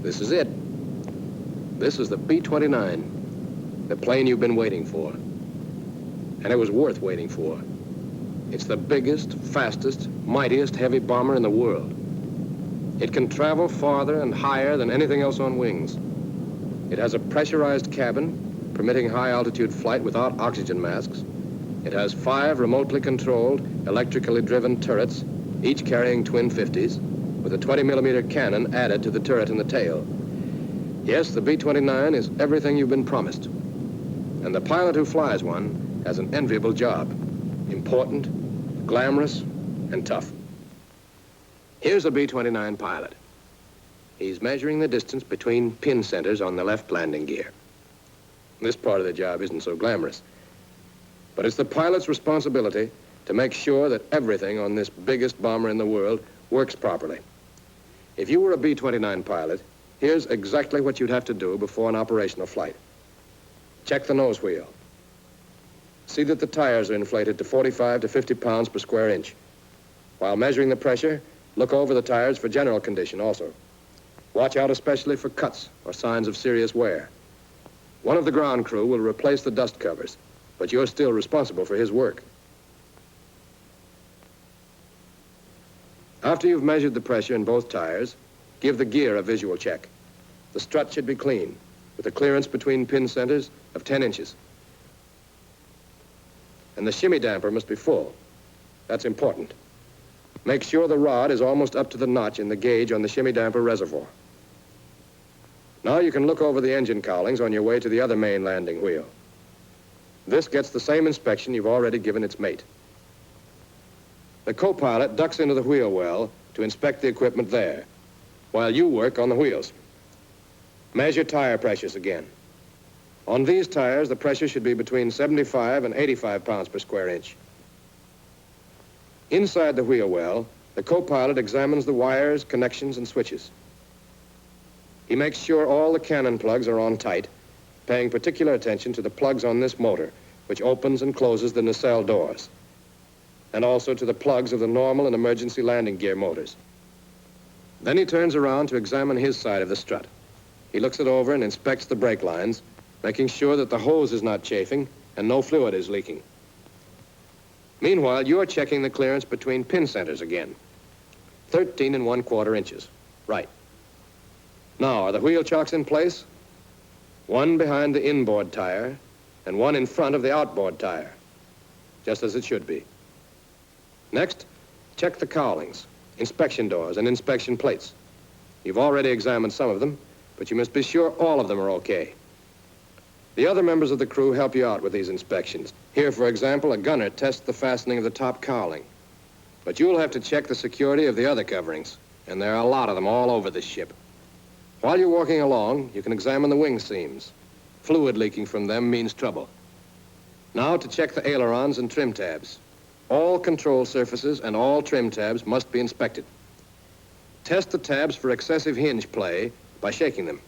This is it. This is the B29, the plane you've been waiting for. And it was worth waiting for. It's the biggest, fastest, mightiest heavy bomber in the world. It can travel farther and higher than anything else on wings. It has a pressurized cabin, permitting high-altitude flight without oxygen masks. It has 5 remotely controlled, electrically driven turrets, each carrying twin 50s, with a 20-millimeter cannon added to the turret in the tail. Yes, the B-29 is everything you've been promised. And the pilot who flies one has an enviable job. Important, glamorous, and tough. Here's a B-29 pilot. He's measuring the distance between pin centers on the left landing gear. This part of the job isn't so glamorous. But it's the pilot's responsibility to make sure that everything on this biggest bomber in the world works properly. If you were a B-29 pilot, here's exactly what you'd have to do before an operational flight. Check the nose wheel. See that the tires are inflated to 45 to 50 pounds per square inch. While measuring the pressure, look over the tires for general condition also. Watch out especially for cuts or signs of serious wear. One of the ground crew will replace the dust covers, but you're still responsible for his work. After you've measured the pressure in both tires, give the gear a visual check. The strut should be clean, with a clearance between pin centers of 10 inches. And the shimmy damper must be full. That's important. Make sure the rod is almost up to the notch in the gauge on the shimmy damper reservoir. Now you can look over the engine cowlings on your way to the other main landing wheel. This gets the same inspection you've already given its mate. The co-pilot ducks into the wheel well to inspect the equipment there, while you work on the wheels. Measure tire pressures again. On these tires, the pressure should be between 75 and 85 pounds per square inch. Inside the wheel well, the co-pilot examines the wires, connections, and switches. He makes sure all the cannon plugs are on tight, paying particular attention to the plugs on this motor, which opens and closes the nacelle doors, and also to the plugs of the normal and emergency landing gear motors. Then he turns around to examine his side of the strut. He looks it over and inspects the brake lines, making sure that the hose is not chafing and no fluid is leaking. Meanwhile, you're checking the clearance between pin centers again. 13 1/4 inches. Right. Now, are the wheel chocks in place? One behind the inboard tire and one in front of the outboard tire, just as it should be. Next, check the cowlings, inspection doors, and inspection plates. You've already examined some of them, but you must be sure all of them are okay. The other members of the crew help you out with these inspections. Here, for example, a gunner tests the fastening of the top cowling. But you'll have to check the security of the other coverings, and there are a lot of them all over this ship. While you're walking along, you can examine the wing seams. Fluid leaking from them means trouble. Now to check the ailerons and trim tabs. All control surfaces and all trim tabs must be inspected. Test the tabs for excessive hinge play by shaking them,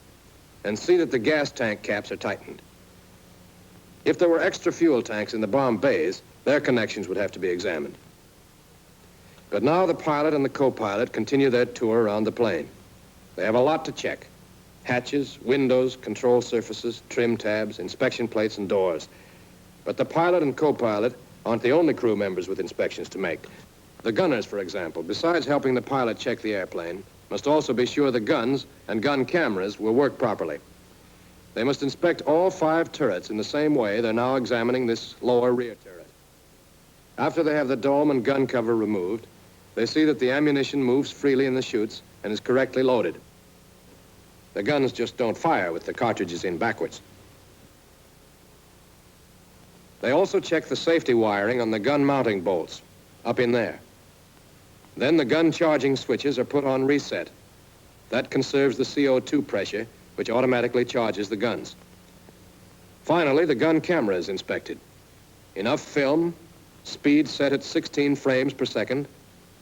and see that the gas tank caps are tightened. If there were extra fuel tanks in the bomb bays, their connections would have to be examined. But now the pilot and the co-pilot continue their tour around the plane. They have a lot to check. Hatches, windows, control surfaces, trim tabs, inspection plates, and doors. But the pilot and co-pilot aren't the only crew members with inspections to make. The gunners, for example, besides helping the pilot check the airplane, must also be sure the guns and gun cameras will work properly. They must inspect all 5 turrets in the same way they're now examining this lower rear turret. After they have the dome and gun cover removed, they see that the ammunition moves freely in the chutes and is correctly loaded. The guns just don't fire with the cartridges in backwards. They also check the safety wiring on the gun mounting bolts, up in there. Then the gun charging switches are put on reset. That conserves the CO2 pressure, which automatically charges the guns. Finally, the gun camera is inspected. Enough film, speed set at 16 frames per second,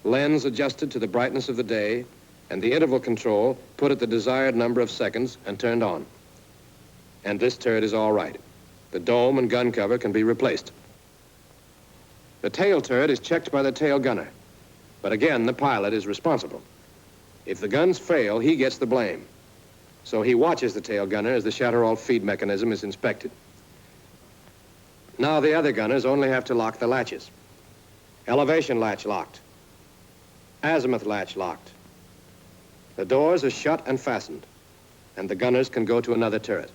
lens adjusted to the brightness of the day, and the interval control put at the desired number of seconds and turned on. And this turret is all right. The dome and gun cover can be replaced. The tail turret is checked by the tail gunner, but again, the pilot is responsible. If the guns fail, he gets the blame. so he watches the tail gunner as the Shatterall feed mechanism is inspected. Now the other gunners only have to lock the latches. Elevation latch locked. Azimuth latch locked. The doors are shut and fastened, and the gunners can go to another turret.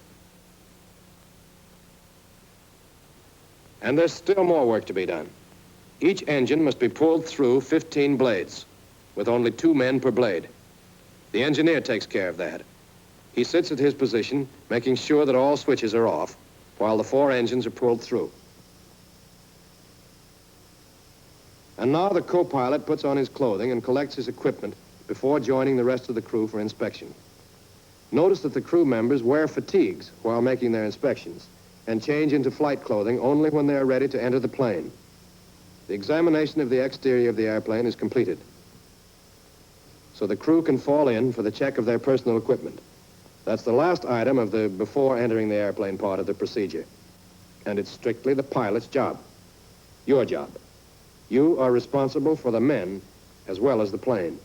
And there's still more work to be done. Each engine must be pulled through 15 blades, with only 2 men per blade. The engineer takes care of that. He sits at his position, making sure that all switches are off, while the 4 engines are pulled through. And now the co-pilot puts on his clothing and collects his equipment before joining the rest of the crew for inspection. Notice that the crew members wear fatigues while making their inspections and change into flight clothing only when they are ready to enter the plane. The examination of the exterior of the airplane is completed, so the crew can fall in for the check of their personal equipment. That's the last item of the before entering the airplane part of the procedure, and it's strictly the pilot's job, your job. You are responsible for the men as well as the plane.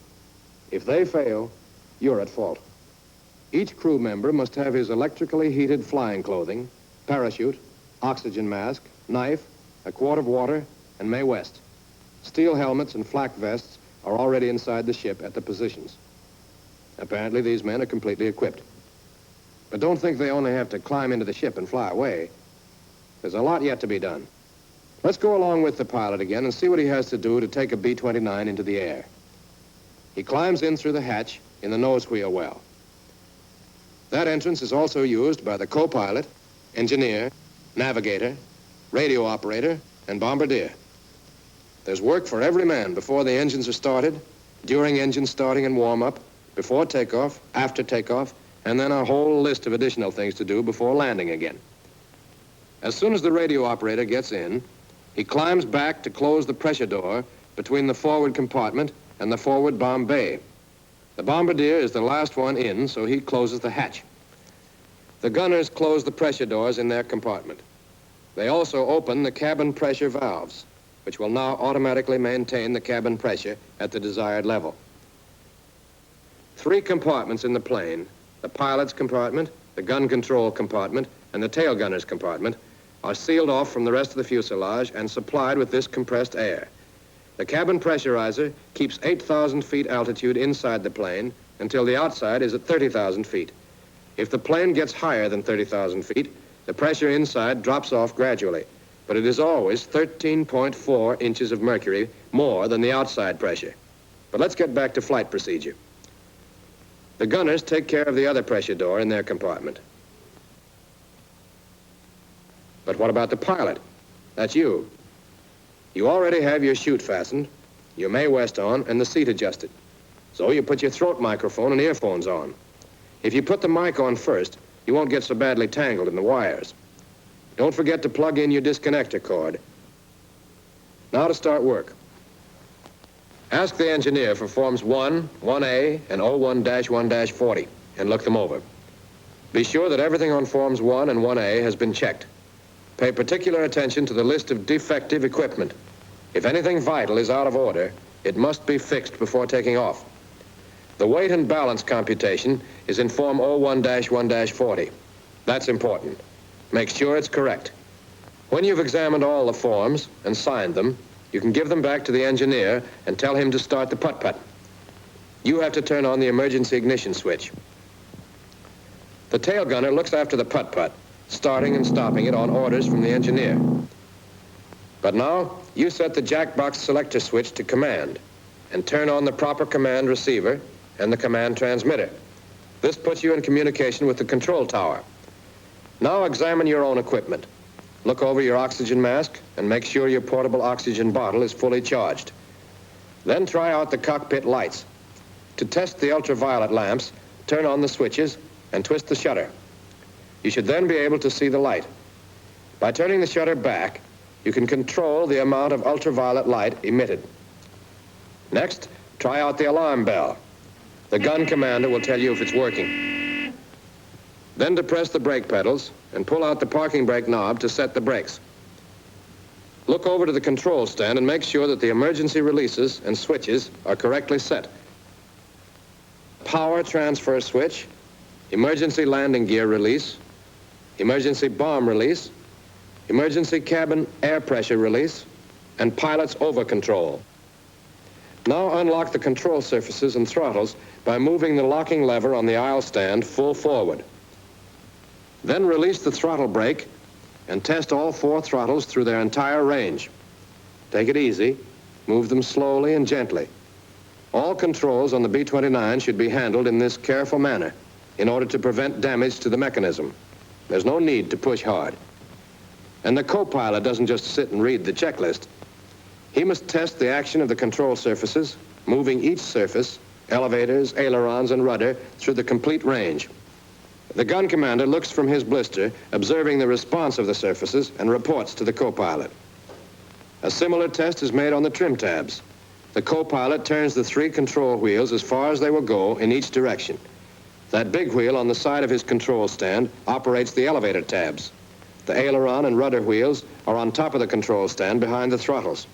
If they fail, you're at fault. Each crew member must have his electrically heated flying clothing, parachute, oxygen mask, knife, a quart of water, and Mae West. Steel helmets and flak vests are already inside the ship at the positions. Apparently, these men are completely equipped. But don't think they only have to climb into the ship and fly away. There's a lot yet to be done. Let's go along with the pilot again and see what he has to do to take a B-29 into the air. He climbs in through the hatch in the nose wheel well. That entrance is also used by the co-pilot, engineer, navigator, radio operator, and bombardier. There's work for every man before the engines are started, during engine starting and warm-up, before takeoff, after takeoff, and then a whole list of additional things to do before landing again. As soon as the radio operator gets in, he climbs back to close the pressure door between the forward compartment and the forward bomb bay. The bombardier is the last one in, so he closes the hatch. The gunners close the pressure doors in their compartment. They also open the cabin pressure valves, which will now automatically maintain the cabin pressure at the desired level. 3 compartments in the plane, the pilot's compartment, the gun control compartment, and the tail gunner's compartment, are sealed off from the rest of the fuselage and supplied with this compressed air. The cabin pressurizer keeps 8,000 feet altitude inside the plane until the outside is at 30,000 feet. If the plane gets higher than 30,000 feet, the pressure inside drops off gradually, but it is always 13.4 inches of mercury more than the outside pressure. But let's get back to flight procedure. The gunners take care of the other pressure door in their compartment. But what about the pilot? That's you. You already have your chute fastened, your Mae West on, and the seat adjusted. So you put your throat microphone and earphones on. If you put the mic on first, you won't get so badly tangled in the wires. Don't forget to plug in your disconnector cord. Now to start work. Ask the engineer for Forms 1, 1A, and 01-1-40, and look them over. Be sure that everything on Forms 1 and 1A has been checked. Pay particular attention to the list of defective equipment. If anything vital is out of order, it must be fixed before taking off. The weight and balance computation is in Form 01-1-40. That's important. Make sure it's correct. When you've examined all the forms and signed them, you can give them back to the engineer and tell him to start the putt-putt. You have to turn on the emergency ignition switch. The tail gunner looks after the putt-putt, starting and stopping it on orders from the engineer. But now, you set the jackbox selector switch to command and turn on the proper command receiver and the command transmitter. This puts you in communication with the control tower. Now examine your own equipment. Look over your oxygen mask and make sure your portable oxygen bottle is fully charged. Then try out the cockpit lights. To test the ultraviolet lamps, turn on the switches and twist the shutter. You should then be able to see the light. By turning the shutter back, you can control the amount of ultraviolet light emitted. Next, try out the alarm bell. The gun commander will tell you if it's working. Then depress the brake pedals and pull out the parking brake knob to set the brakes. Look over to the control stand and make sure that the emergency releases and switches are correctly set. Power transfer switch emergency landing gear release, emergency bomb release, emergency cabin air pressure release, and pilot's over control. Now unlock the control surfaces and throttles by moving the locking lever on the aisle stand full forward. Then release the throttle brake and test all 4 throttles through their entire range. Take it easy, move them slowly and gently. All controls on the B-29 should be handled in this careful manner in order to prevent damage to the mechanism. There's no need to push hard. And the co-pilot doesn't just sit and read the checklist. He must test the action of the control surfaces, moving each surface, elevators, ailerons, and rudder, through the complete range. The gun commander looks from his blister, observing the response of the surfaces, and reports to the co-pilot. A similar test is made on the trim tabs. The co-pilot turns the 3 control wheels as far as they will go in each direction. That big wheel on the side of his control stand operates the elevator tabs. The aileron and rudder wheels are on top of the control stand behind the throttles.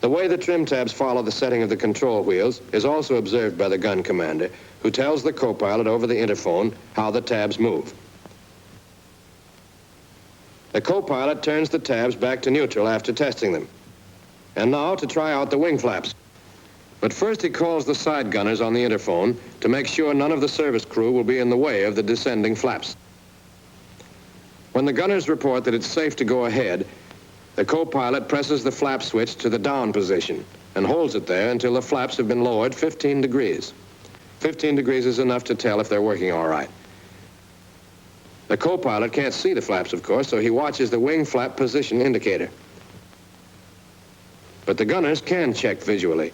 The way the trim tabs follow the setting of the control wheels is also observed by the gun commander, who tells the co-pilot over the interphone how the tabs move. The co-pilot turns the tabs back to neutral after testing them. And now to try out the wing flaps. But first he calls the side gunners on the interphone to make sure none of the service crew will be in the way of the descending flaps. When the gunners report that it's safe to go ahead, the co-pilot presses the flap switch to the down position and holds it there until the flaps have been lowered 15 degrees. 15 degrees is enough to tell if they're working all right. The co-pilot can't see the flaps, of course, so he watches the wing flap position indicator. But the gunners can check visually.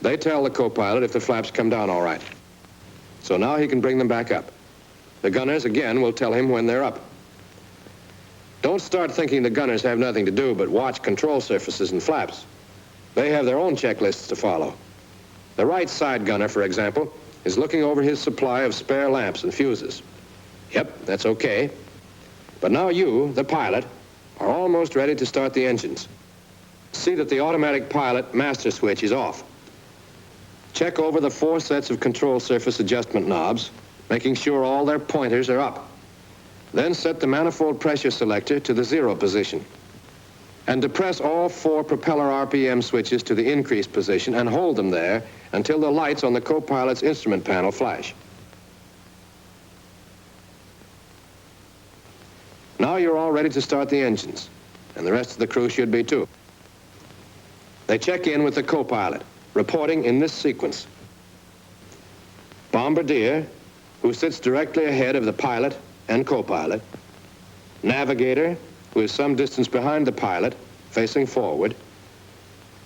They tell the co-pilot if the flaps come down all right. So now he can bring them back up. The gunners, again, will tell him when they're up. Don't start thinking the gunners have nothing to do but watch control surfaces and flaps. They have their own checklists to follow. The right side gunner, for example, is looking over his supply of spare lamps and fuses. Yep, that's okay. But now you, the pilot, are almost ready to start the engines. See that the automatic pilot master switch is off. Check over the 4 sets of control surface adjustment knobs, making sure all their pointers are up. Then set the manifold pressure selector to the 0 position. And depress all 4 propeller RPM switches to the increase position and hold them there until the lights on the co-pilot's instrument panel flash. Now you're all ready to start the engines, and the rest of the crew should be too. They check in with the co-pilot, reporting in this sequence. Bombardier, who sits directly ahead of the pilot and co-pilot. Navigator, who is some distance behind the pilot, facing forward.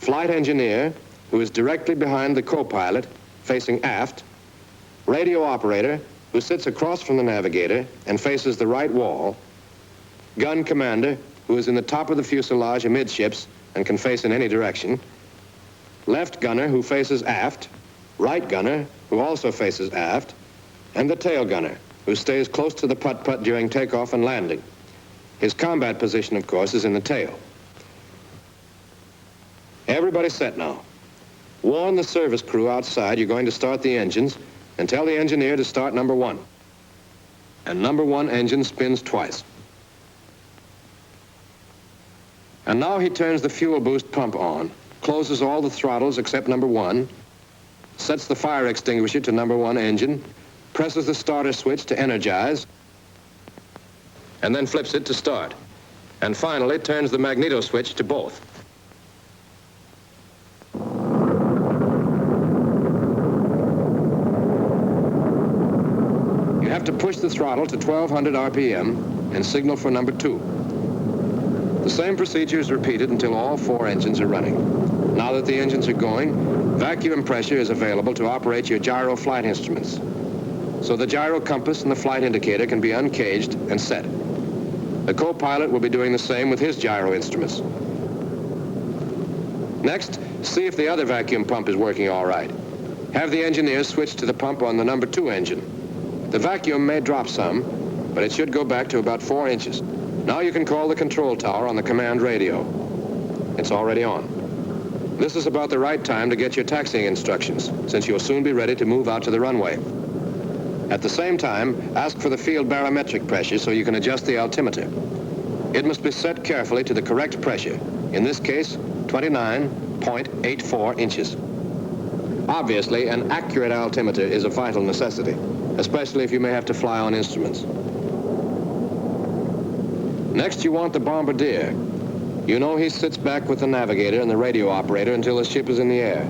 Flight engineer, who is directly behind the co-pilot, facing aft. Radio operator, who sits across from the navigator and faces the right wall. Gun commander, who is in the top of the fuselage amidships and can face in any direction. Left gunner, who faces aft. Right gunner, who also faces aft. And the tail gunner, who stays close to the putt-putt during takeoff and landing. His combat position, of course, is in the tail. Everybody's set now. Warn the service crew outside you're going to start the engines and tell the engineer to start number 1. And number 1 engine spins twice. And now he turns the fuel boost pump on, closes all the throttles except number 1, sets the fire extinguisher to number 1 engine, presses the starter switch to energize, and then flips it to start. And finally turns the magneto switch to both. You have to push the throttle to 1200 RPM and signal for number 2. The same procedure is repeated until all 4 engines are running. Now that the engines are going, vacuum pressure is available to operate your gyro flight instruments. So the gyro compass and the flight indicator can be uncaged and set. The co-pilot will be doing the same with his gyro instruments. Next, see if the other vacuum pump is working all right. Have the engineers switch to the pump on the number 2 engine. The vacuum may drop some, but it should go back to about 4 inches. Now you can call the control tower on the command radio. It's already on. This is about the right time to get your taxiing instructions, since you'll soon be ready to move out to the runway. At the same time, ask for the field barometric pressure so you can adjust the altimeter. It must be set carefully to the correct pressure, in this case, 29.84 inches. Obviously, an accurate altimeter is a vital necessity, especially if you may have to fly on instruments. Next, you want the bombardier. You know he sits back with the navigator and the radio operator until the ship is in the air.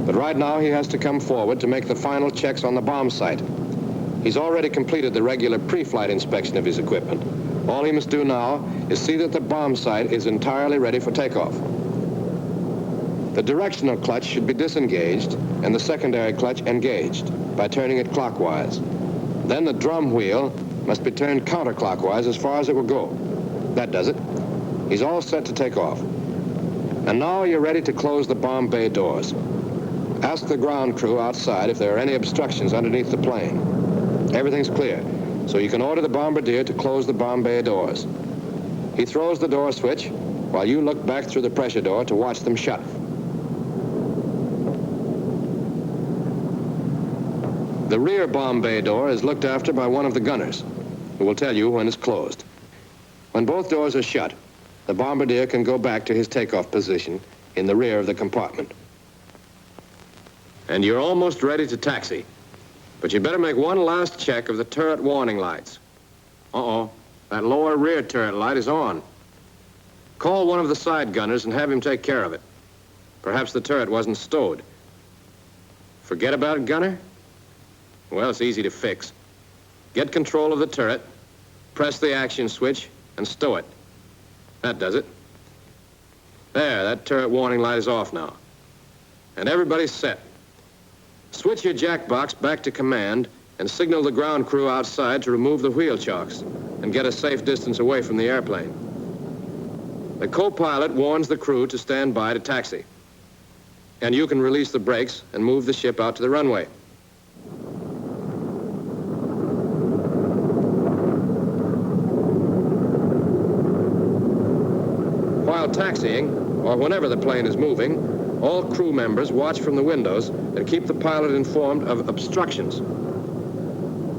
But right now, he has to come forward to make the final checks on the bomb site. He's already completed the regular pre-flight inspection of his equipment. All he must do now is see that the bomb site is entirely ready for takeoff. The directional clutch should be disengaged and the secondary clutch engaged by turning it clockwise. Then the drum wheel must be turned counterclockwise as far as it will go. That does it. He's all set to take off. And now you're ready to close the bomb bay doors. Ask the ground crew outside if there are any obstructions underneath the plane. Everything's clear, so you can order the bombardier to close the bomb bay doors. He throws the door switch while you look back through the pressure door to watch them shut. The rear bomb bay door is looked after by one of the gunners, who will tell you when it's closed. When both doors are shut, the bombardier can go back to his takeoff position in the rear of the compartment. And you're almost ready to taxi. But you better make one last check of the turret warning lights. Uh-oh, that lower rear turret light is on. Call one of the side gunners and have him take care of it. Perhaps the turret wasn't stowed. Forget about it, gunner? Well, it's easy to fix. Get control of the turret, press the action switch, and stow it. That does it. There, that turret warning light is off now. And everybody's set. Switch your jack box back to command and signal the ground crew outside to remove the wheel chocks and get a safe distance away from the airplane. The co-pilot warns the crew to stand by to taxi. And you can release the brakes and move the ship out to the runway. While taxiing, or whenever the plane is moving, all crew members watch from the windows and keep the pilot informed of obstructions.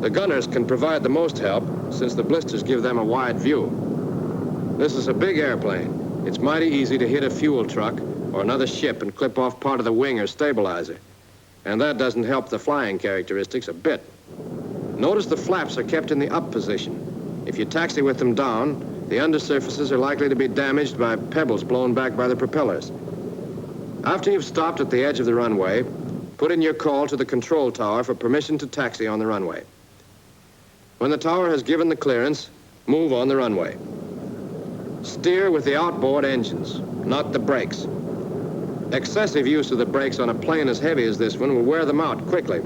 The gunners can provide the most help since the blisters give them a wide view. This is a big airplane. It's mighty easy to hit a fuel truck or another ship and clip off part of the wing or stabilizer. And that doesn't help the flying characteristics a bit. Notice the flaps are kept in the up position. If you taxi with them down, the undersurfaces are likely to be damaged by pebbles blown back by the propellers. After you've stopped at the edge of the runway, put in your call to the control tower for permission to taxi on the runway. When the tower has given the clearance, move on the runway. Steer with the outboard engines, not the brakes. Excessive use of the brakes on a plane as heavy as this one will wear them out quickly.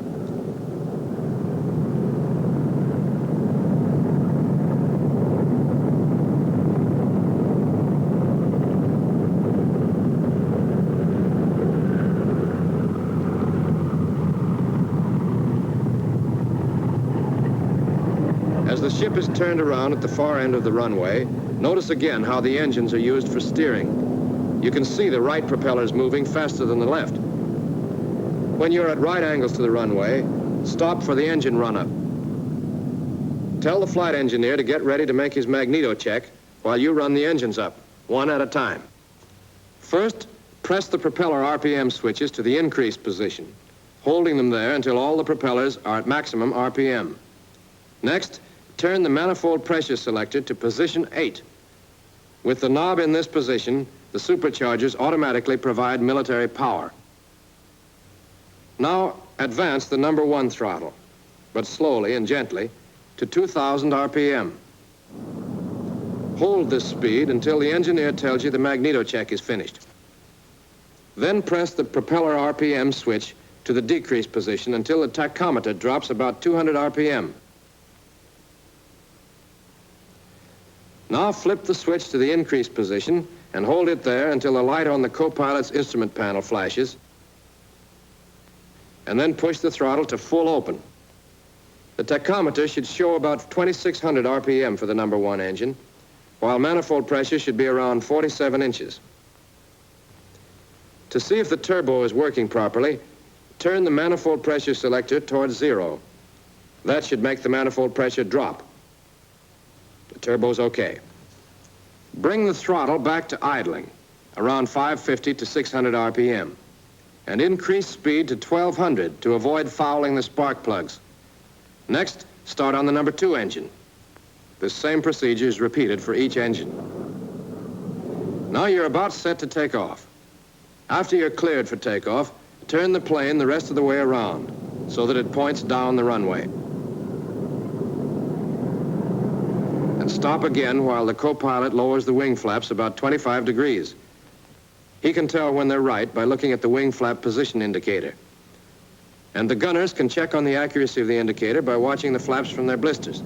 As the ship is turned around at the far end of the runway, notice again how the engines are used for steering. You can see the right propellers moving faster than the left. When you're at right angles to the runway, stop for the engine run-up. Tell the flight engineer to get ready to make his magneto check while you run the engines up, one at a time. First, press the propeller RPM switches to the increase position, holding them there until all the propellers are at maximum RPM. Next, turn the manifold pressure selector to position 8. With the knob in this position, the superchargers automatically provide military power. Now, advance the number 1 throttle, but slowly and gently, to 2,000 RPM. Hold this speed until the engineer tells you the magneto check is finished. Then press the propeller RPM switch to the decrease position until the tachometer drops about 200 RPM. Now flip the switch to the increase position and hold it there until the light on the co-pilot's instrument panel flashes, and then push the throttle to full open. The tachometer should show about 2,600 RPM for the number 1 engine, while manifold pressure should be around 47 inches. To see if the turbo is working properly, turn the manifold pressure selector towards 0. That should make the manifold pressure drop. The turbo's okay. Bring the throttle back to idling, around 550 to 600 RPM, and increase speed to 1200 to avoid fouling the spark plugs. Next, start on the number 2 engine. This same procedure is repeated for each engine. Now you're about set to take off. After you're cleared for takeoff, turn the plane the rest of the way around so that it points down the runway. And stop again while the co-pilot lowers the wing flaps about 25 degrees. He can tell when they're right by looking at the wing flap position indicator. And the gunners can check on the accuracy of the indicator by watching the flaps from their blisters.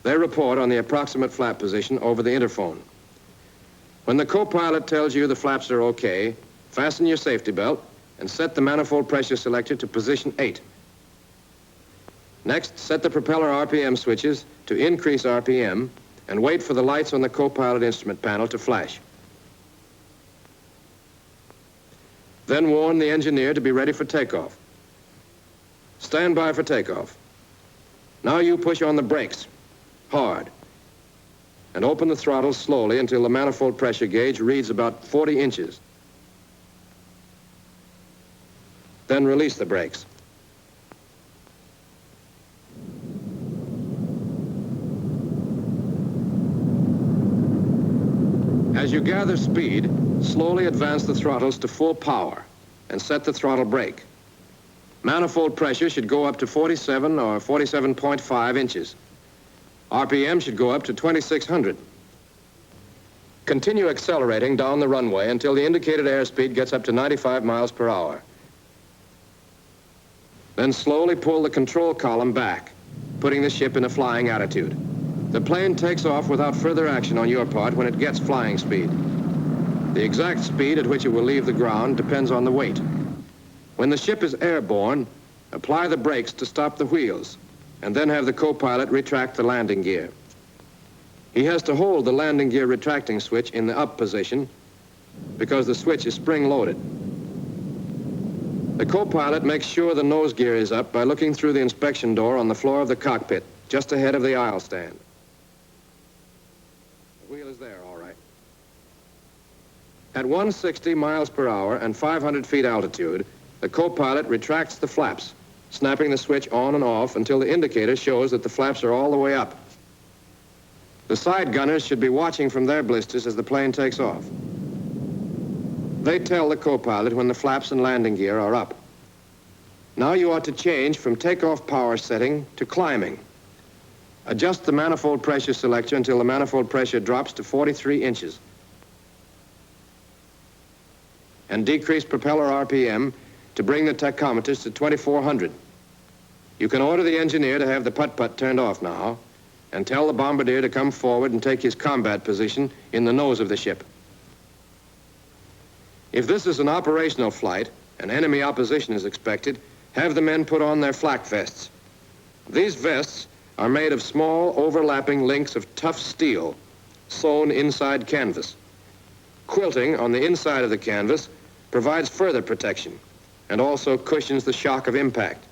They report on the approximate flap position over the interphone. When the co-pilot tells you the flaps are okay, fasten your safety belt and set the manifold pressure selector to position 8. Next, set the propeller RPM switches to increase RPM and wait for the lights on the co-pilot instrument panel to flash. Then warn the engineer to be ready for takeoff. Stand by for takeoff. Now you push on the brakes, hard, and open the throttle slowly until the manifold pressure gauge reads about 40 inches. Then release the brakes. As you gather speed, slowly advance the throttles to full power and set the throttle brake. Manifold pressure should go up to 47 or 47.5 inches. RPM should go up to 2,600. Continue accelerating down the runway until the indicated airspeed gets up to 95 miles per hour. Then slowly pull the control column back, putting the ship in a flying attitude. The plane takes off without further action on your part when it gets flying speed. The exact speed at which it will leave the ground depends on the weight. When the ship is airborne, apply the brakes to stop the wheels, and then have the co-pilot retract the landing gear. He has to hold the landing gear retracting switch in the up position because the switch is spring-loaded. The co-pilot makes sure the nose gear is up by looking through the inspection door on the floor of the cockpit, just ahead of the aisle stand. The wheel is there, all right. At 160 miles per hour and 500 feet altitude, the co-pilot retracts the flaps, snapping the switch on and off until the indicator shows that the flaps are all the way up. The side gunners should be watching from their blisters as the plane takes off. They tell the co-pilot when the flaps and landing gear are up. Now you ought to change from takeoff power setting to climbing. Adjust the manifold pressure selector until the manifold pressure drops to 43 inches. And decrease propeller RPM to bring the tachometers to 2,400. You can order the engineer to have the putt-putt turned off now and tell the bombardier to come forward and take his combat position in the nose of the ship. If this is an operational flight and enemy opposition is expected, have the men put on their flak vests. These vests are made of small overlapping links of tough steel sewn inside canvas. Quilting on the inside of the canvas provides further protection and also cushions the shock of impact.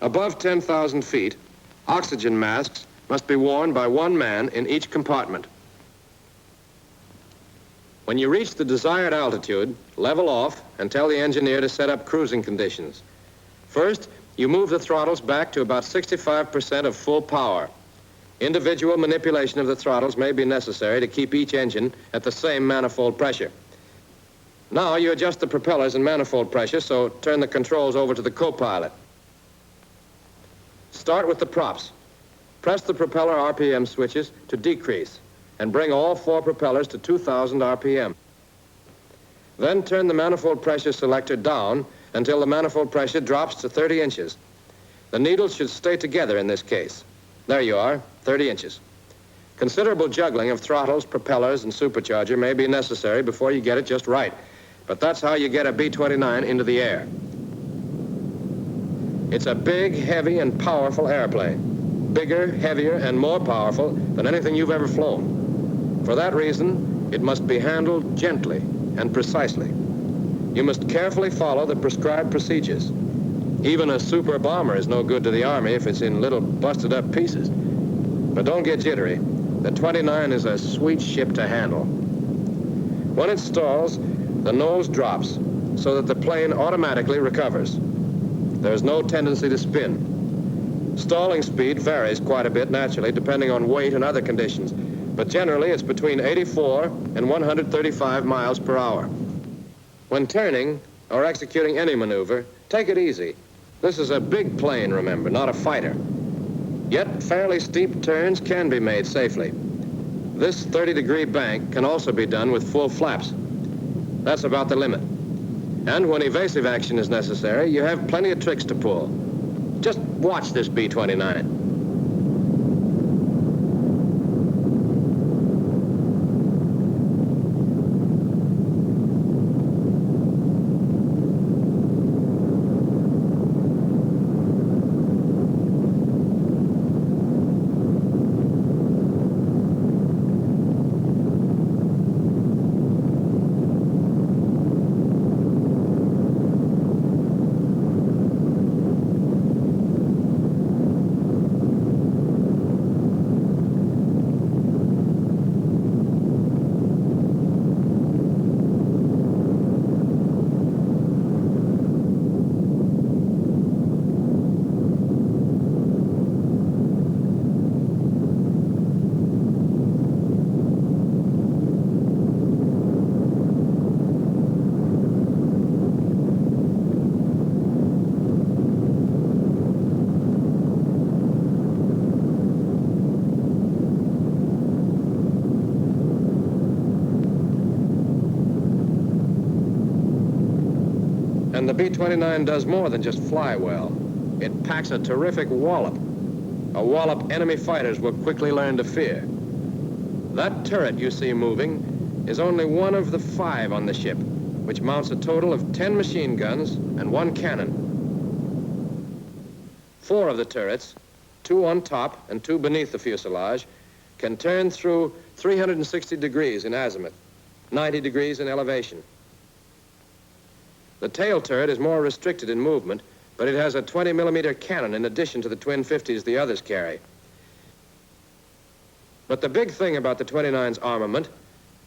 Above 10,000 feet, oxygen masks must be worn by one man in each compartment. When you reach the desired altitude, level off and tell the engineer to set up cruising conditions. First, you move the throttles back to about 65% of full power. Individual manipulation of the throttles may be necessary to keep each engine at the same manifold pressure. Now you adjust the propellers and manifold pressure, so turn the controls over to the co-pilot. Start with the props. Press the propeller RPM switches to decrease and bring all 4 propellers to 2,000 RPM. Then turn the manifold pressure selector down until the manifold pressure drops to 30 inches. The needles should stay together in this case. There you are, 30 inches. Considerable juggling of throttles, propellers, and supercharger may be necessary before you get it just right, but that's how you get a B29 into the air. It's a big, heavy, and powerful airplane. Bigger, heavier, and more powerful than anything you've ever flown. For that reason, it must be handled gently and precisely. You must carefully follow the prescribed procedures. Even a super bomber is no good to the Army if it's in little busted-up pieces. But don't get jittery. The 29 is a sweet ship to handle. When it stalls, the nose drops so that the plane automatically recovers. There's no tendency to spin. Stalling speed varies quite a bit naturally depending on weight and other conditions, but generally it's between 84 and 135 miles per hour. When turning or executing any maneuver, take it easy. This is a big plane, remember, not a fighter. Yet fairly steep turns can be made safely. This 30-degree bank can also be done with full flaps. That's about the limit. And when evasive action is necessary, you have plenty of tricks to pull. Just watch this B-29. And the B-29 does more than just fly well. It packs a terrific wallop. A wallop enemy fighters will quickly learn to fear. That turret you see moving is only one of the 5 on the ship, which mounts a total of 10 machine guns and 1 cannon. 4 of the turrets, 2 on top and 2 beneath the fuselage, can turn through 360 degrees in azimuth, 90 degrees in elevation. The tail turret is more restricted in movement, but it has a 20-millimeter cannon in addition to the twin 50s the others carry. But the big thing about the 29's armament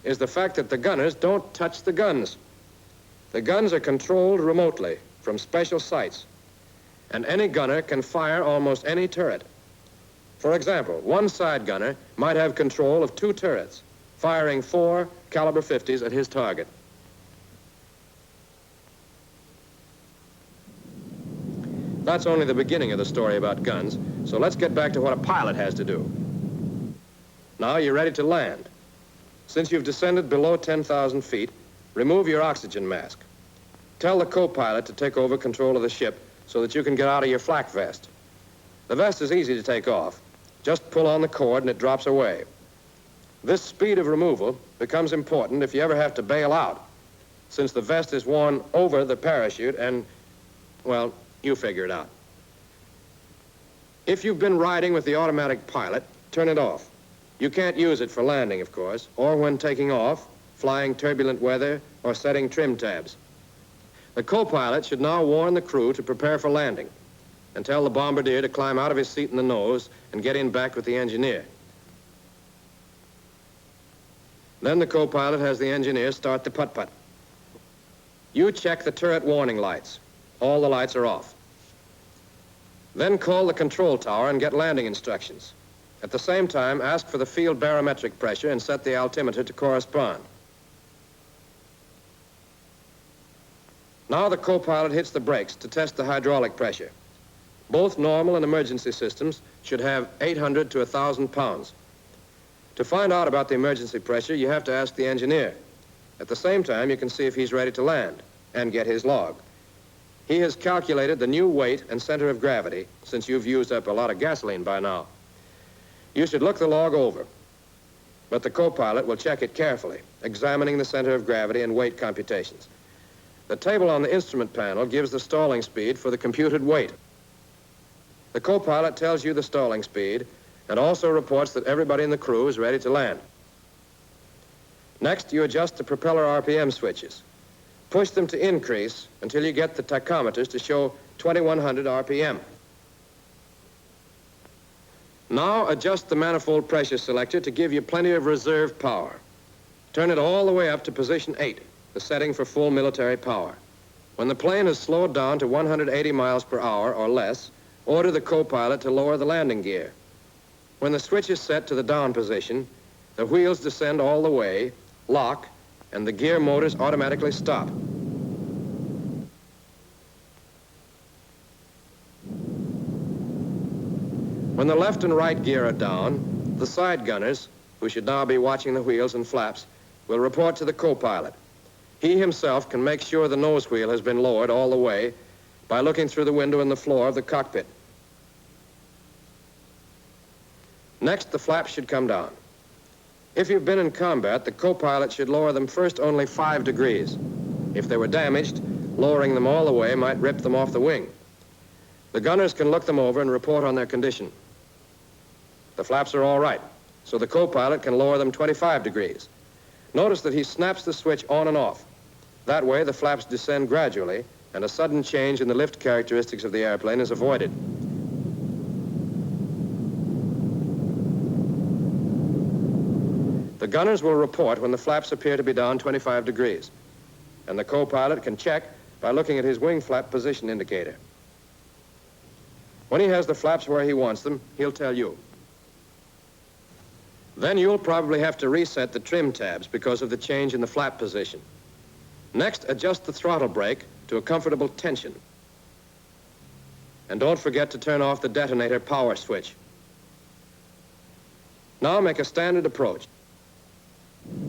is the fact that the gunners don't touch the guns. The guns are controlled remotely from special sights, and any gunner can fire almost any turret. For example, one side gunner might have control of 2 turrets, firing 4 caliber 50s at his target. That's only the beginning of the story about guns, so let's get back to what a pilot has to do. Now you're ready to land. Since you've descended below 10,000 feet, remove your oxygen mask. Tell the co-pilot to take over control of the ship so that you can get out of your flak vest. The vest is easy to take off. Just pull on the cord and it drops away. This speed of removal becomes important if you ever have to bail out, since the vest is worn over the parachute and, well, you figure it out. If you've been riding with the automatic pilot, turn it off. You can't use it for landing, of course, or when taking off, flying turbulent weather, or setting trim tabs. The co-pilot should now warn the crew to prepare for landing and tell the bombardier to climb out of his seat in the nose and get in back with the engineer. Then the co-pilot has the engineer start the putt-putt. You check the turret warning lights. All the lights are off. Then call the control tower and get landing instructions. At the same time, ask for the field barometric pressure and set the altimeter to correspond. Now the co-pilot hits the brakes to test the hydraulic pressure. Both normal and emergency systems should have 800 to 1,000 pounds. To find out about the emergency pressure, you have to ask the engineer. At the same time, you can see if he's ready to land and get his log. He has calculated the new weight and center of gravity since you've used up a lot of gasoline by now. You should look the log over, but the co-pilot will check it carefully, examining the center of gravity and weight computations. The table on the instrument panel gives the stalling speed for the computed weight. The co-pilot tells you the stalling speed and also reports that everybody in the crew is ready to land. Next, you adjust the propeller RPM switches. Push them to increase until you get the tachometers to show 2100 RPM. Now adjust the manifold pressure selector to give you plenty of reserve power. Turn it all the way up to position 8, the setting for full military power. When the plane is slowed down to 180 miles per hour or less, order the co-pilot to lower the landing gear. When the switch is set to the down position, the wheels descend all the way, lock, and the gear motors automatically stop. When the left and right gear are down, the side gunners, who should now be watching the wheels and flaps, will report to the co-pilot. He himself can make sure the nose wheel has been lowered all the way by looking through the window in the floor of the cockpit. Next, the flaps should come down. If you've been in combat, the co-pilot should lower them first only 5 degrees. If they were damaged, lowering them all the way might rip them off the wing. The gunners can look them over and report on their condition. The flaps are all right, so the co-pilot can lower them 25 degrees. Notice that he snaps the switch on and off. That way, the flaps descend gradually, and a sudden change in the lift characteristics of the airplane is avoided. The gunners will report when the flaps appear to be down 25 degrees, and the co-pilot can check by looking at his wing flap position indicator. When he has the flaps where he wants them, he'll tell you. Then you'll probably have to reset the trim tabs because of the change in the flap position. Next, adjust the throttle brake to a comfortable tension. And don't forget to turn off the detonator power switch. Now make a standard approach,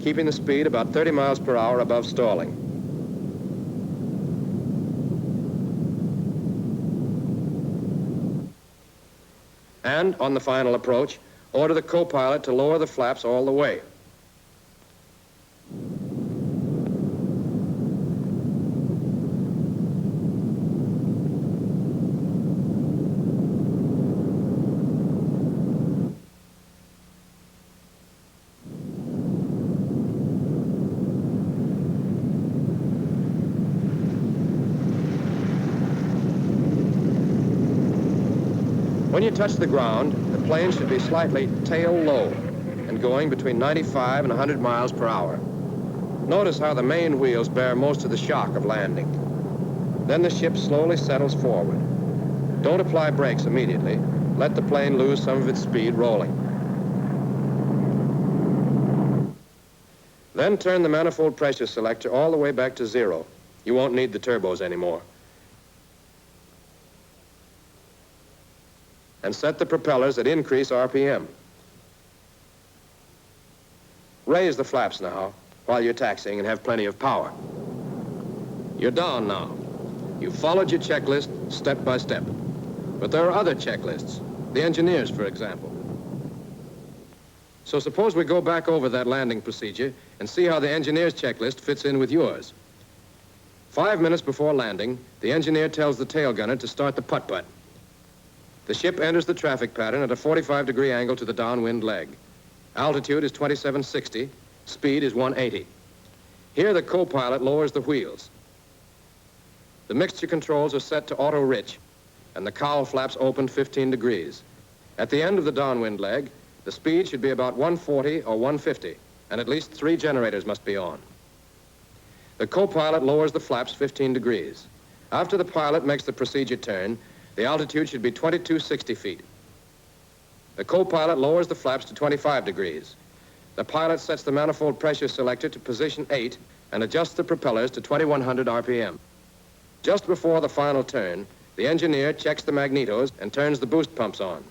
keeping the speed about 30 miles per hour above stalling. And on the final approach, order the co-pilot to lower the flaps all the way. When you touch the ground, the plane should be slightly tail low and going between 95 and 100 miles per hour. Notice how the main wheels bear most of the shock of landing. Then the ship slowly settles forward. Don't apply brakes immediately. Let the plane lose some of its speed rolling. Then turn the manifold pressure selector all the way back to 0. You won't need the turbos anymore. And set the propellers at increase RPM. Raise the flaps now while you're taxiing and have plenty of power. You're down now. You've followed your checklist step by step. But there are other checklists, the engineers, for example. So suppose we go back over that landing procedure and see how the engineer's checklist fits in with yours. 5 minutes before landing, the engineer tells the tail gunner to start the putt-putt. The ship enters the traffic pattern at a 45-degree angle to the downwind leg. Altitude is 2760, speed is 180. Here the co-pilot lowers the wheels. The mixture controls are set to auto rich, and the cowl flaps open 15 degrees. At the end of the downwind leg, the speed should be about 140 or 150, and at least 3 generators must be on. The co-pilot lowers the flaps 15 degrees. After the pilot makes the procedure turn, the altitude should be 2260 feet. The co-pilot lowers the flaps to 25 degrees. The pilot sets the manifold pressure selector to position 8 and adjusts the propellers to 2100 RPM. Just before the final turn, the engineer checks the magnetos and turns the boost pumps on.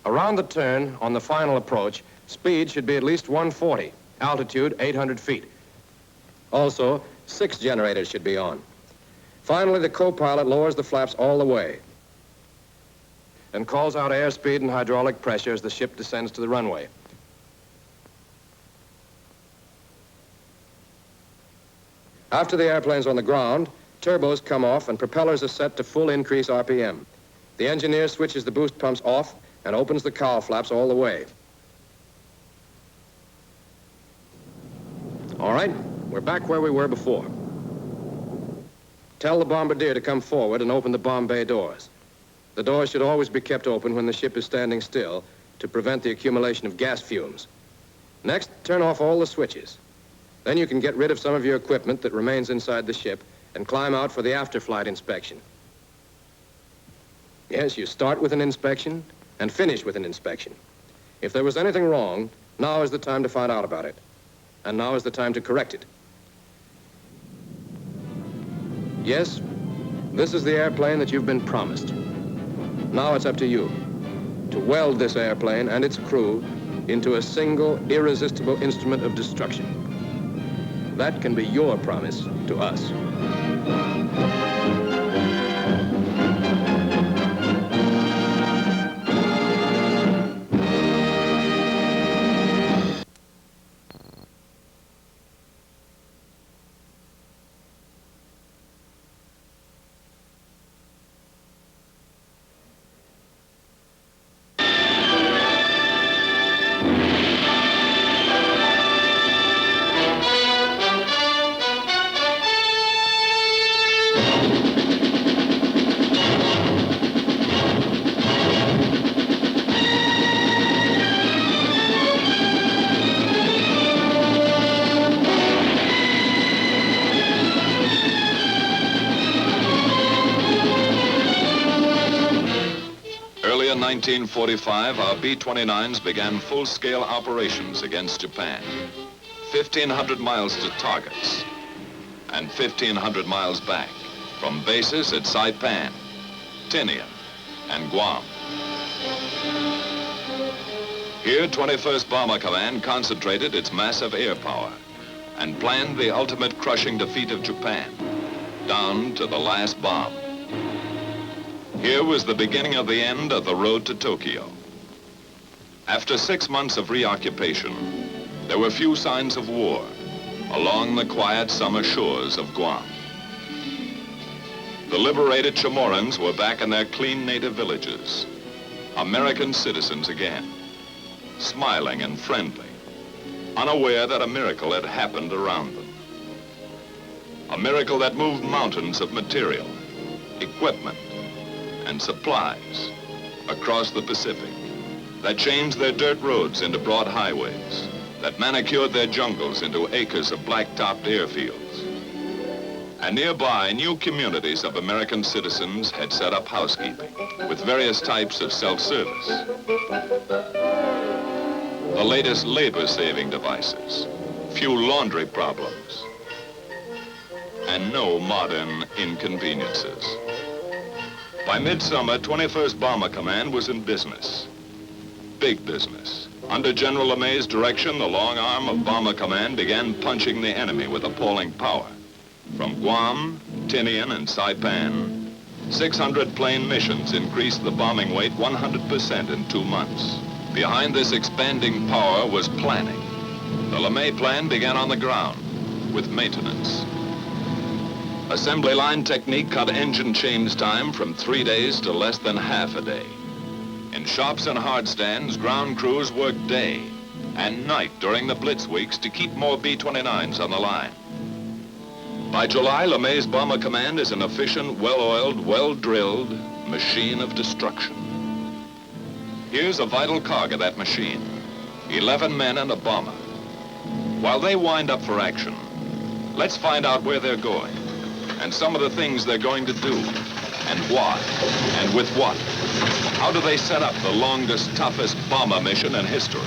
Around the turn, on the final approach, speed should be at least 140, altitude 800 feet. Also, 6 generators should be on. Finally, the co-pilot lowers the flaps all the way and calls out airspeed and hydraulic pressure as the ship descends to the runway. After the airplane's on the ground, turbos come off and propellers are set to full increase RPM. The engineer switches the boost pumps off and opens the cowl flaps all the way. All right, we're back where we were before. Tell the bombardier to come forward and open the bomb bay doors. The doors should always be kept open when the ship is standing still to prevent the accumulation of gas fumes. Next, turn off all the switches. Then you can get rid of some of your equipment that remains inside the ship and climb out for the after-flight inspection. Yes, you start with an inspection and finish with an inspection. If there was anything wrong, now is the time to find out about it. And now is the time to correct it. Yes, this is the airplane that you've been promised. Now it's up to you to weld this airplane and its crew into a single, irresistible instrument of destruction. That can be your promise to us. In 1945, our B-29s began full-scale operations against Japan. 1,500 miles to targets and 1,500 miles back from bases at Saipan, Tinian, and Guam. Here, 21st Bomber Command concentrated its massive air power and planned the ultimate crushing defeat of Japan, down to the last bomb. Here was the beginning of the end of the road to Tokyo. After 6 months of reoccupation, there were few signs of war along the quiet summer shores of Guam. The liberated Chamorros were back in their clean native villages, American citizens again, smiling and friendly, unaware that a miracle had happened around them. A miracle that moved mountains of material, equipment, and supplies across the Pacific, that changed their dirt roads into broad highways, that manicured their jungles into acres of black-topped airfields. And nearby, new communities of American citizens had set up housekeeping with various types of self-service. The latest labor-saving devices, few laundry problems, and no modern inconveniences. By midsummer, 21st Bomber Command was in business. Big business. Under General LeMay's direction, the long arm of Bomber Command began punching the enemy with appalling power. From Guam, Tinian, and Saipan, 600 plane missions increased the bombing weight 100% in 2 months. Behind this expanding power was planning. The LeMay plan began on the ground with maintenance. Assembly line technique cut engine change time from 3 days to less than half a day. In shops and hard stands, ground crews worked day and night during the blitz weeks to keep more B-29s on the line. By July, LeMay's Bomber Command is an efficient, well-oiled, well-drilled machine of destruction. Here's a vital cog of that machine, 11 men and a bomber. While they wind up for action, let's find out where they're going and some of the things they're going to do, and why, and with what. How do they set up the longest, toughest bomber mission in history?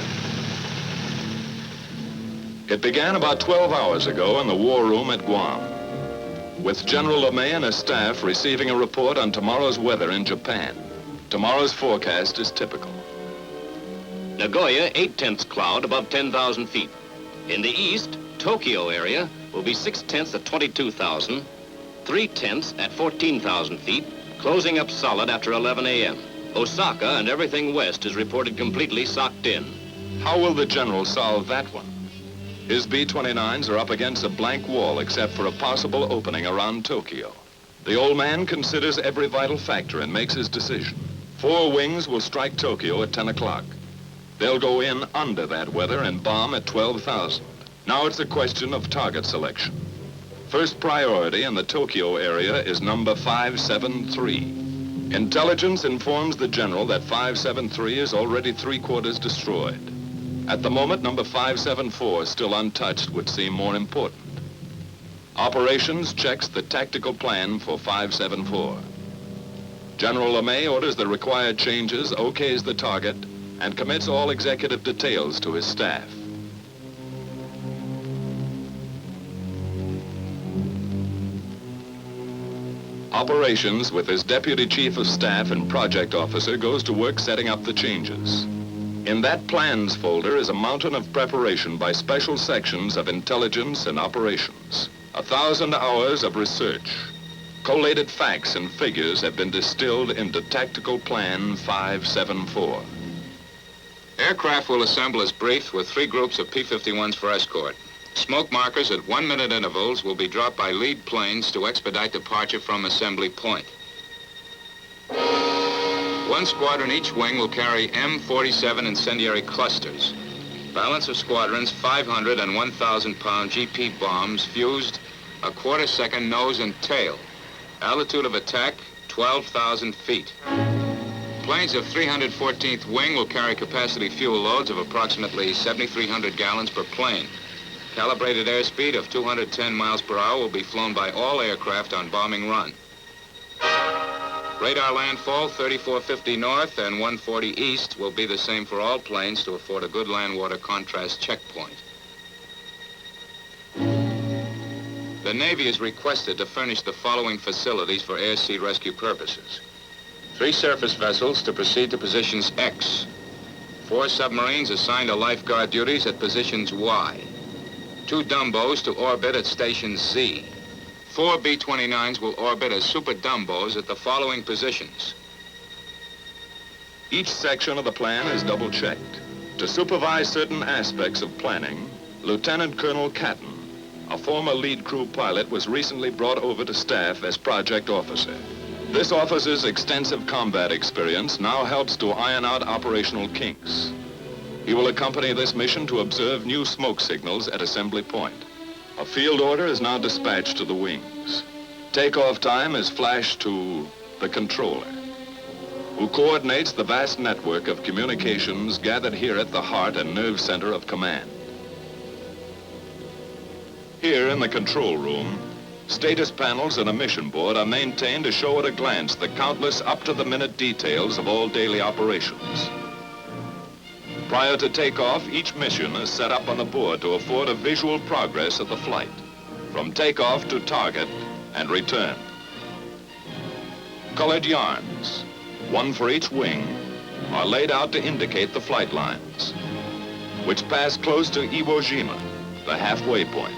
It began about 12 hours ago in the war room at Guam, with General LeMay and his staff receiving a report on tomorrow's weather in Japan. Tomorrow's forecast is typical. Nagoya, 8/10 cloud above 10,000 feet. In the east, Tokyo area will be 6/10 at 22,000, 3/10 at 14,000 feet, closing up solid after 11 a.m. Osaka and everything west is reported completely socked in. How will the general solve that one? His B-29s are up against a blank wall except for a possible opening around Tokyo. The old man considers every vital factor and makes his decision. 4 wings will strike Tokyo at 10 o'clock. They'll go in under that weather and bomb at 12,000. Now it's a question of target selection. First priority in the Tokyo area is number 573. Intelligence informs the general that 573 is already three-quarters destroyed. At the moment, number 574, still untouched, would seem more important. Operations checks the tactical plan for 574. General LeMay orders the required changes, okays the target, and commits all executive details to his staff. Operations, with his Deputy Chief of Staff and Project Officer, goes to work setting up the changes. In that plans folder is a mountain of preparation by special sections of intelligence and operations. 1,000 hours of research. Collated facts and figures have been distilled into Tactical Plan 574. Aircraft will assemble as briefed with 3 groups of P-51s for escort. Smoke markers at 1-minute intervals will be dropped by lead planes to expedite departure from assembly point. 1 squadron each wing will carry M47 incendiary clusters. Balance of squadrons, 500 and 1,000-pound GP bombs fused a quarter-second nose and tail. Altitude of attack, 12,000 feet. Planes of 314th Wing will carry capacity fuel loads of approximately 7,300 gallons per plane. Calibrated airspeed of 210 miles per hour will be flown by all aircraft on bombing run. Radar landfall 3450 north and 140 east will be the same for all planes to afford a good land-water contrast checkpoint. The Navy is requested to furnish the following facilities for air-sea rescue purposes. 3 surface vessels to proceed to positions X. 4 submarines assigned to lifeguard duties at positions Y. 2 Dumbos to orbit at stations Z. 4 B-29s will orbit as super Dumbos at the following positions. Each section of the plan is double-checked. To supervise certain aspects of planning, Lieutenant Colonel Catton, a former lead crew pilot, was recently brought over to staff as project officer. This officer's extensive combat experience now helps to iron out operational kinks. He will accompany this mission to observe new smoke signals at assembly point. A field order is now dispatched to the wings. Takeoff time is flashed to the controller, who coordinates the vast network of communications gathered here at the heart and nerve center of command. Here in the control room, status panels and a mission board are maintained to show at a glance the countless up-to-the-minute details of all daily operations. Prior to takeoff, each mission is set up on the board to afford a visual progress of the flight, from takeoff to target and return. Colored yarns, 1 for each wing, are laid out to indicate the flight lines, which pass close to Iwo Jima, the halfway point.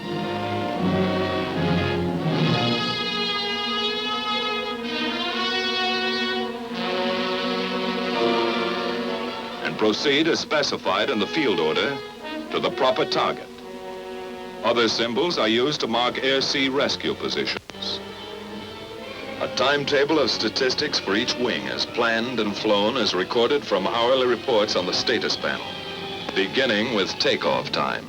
Proceed as specified in the field order to the proper target. Other symbols are used to mark air-sea rescue positions. A timetable of statistics for each wing as planned and flown is recorded from hourly reports on the status panel, beginning with takeoff time.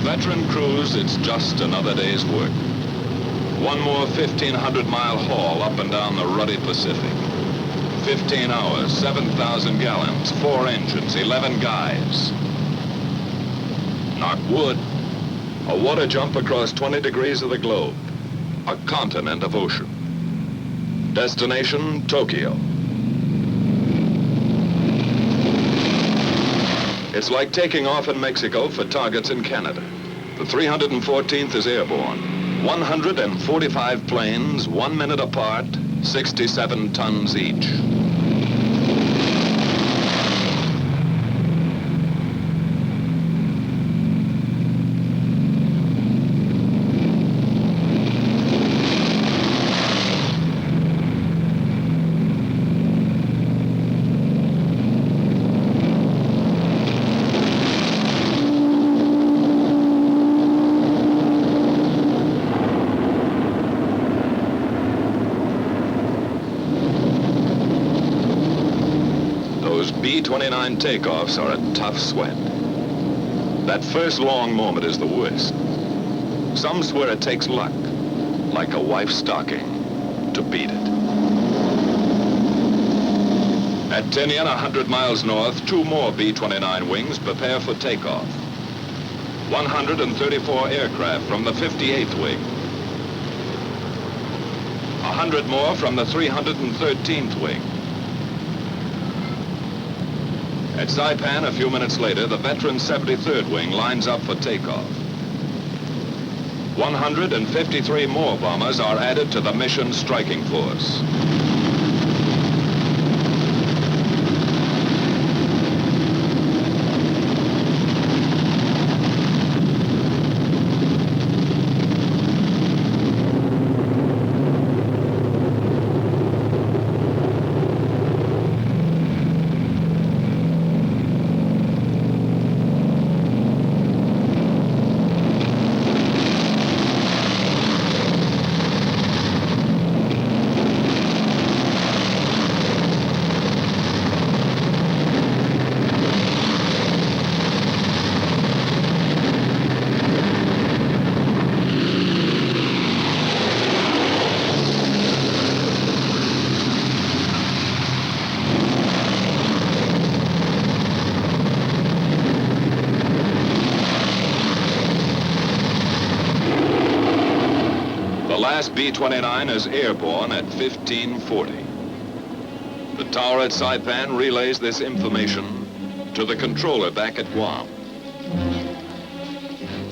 Veteran crews, it's just another day's work. One more 1,500-mile haul up and down the ruddy Pacific. 15 hours, 7,000 gallons, 4 engines, 11 guys. Knock wood. A water jump across 20 degrees of the globe. A continent of ocean. Destination, Tokyo. It's like taking off in Mexico for targets in Canada. The 314th is airborne. 145 planes, 1 minute apart, 67 tons each. B-29 takeoffs are a tough sweat. That first long moment is the worst. Some swear it takes luck, like a wife's stocking, to beat it. At Tinian, 100 miles north, 2 more B-29 wings prepare for takeoff. 134 aircraft from the 58th wing. 100 more from the 313th wing. At Saipan, a few minutes later, the veteran 73rd wing lines up for takeoff. 153 more bombers are added to the mission striking force. Last B-29 is airborne at 1540. The tower at Saipan relays this information to the controller back at Guam.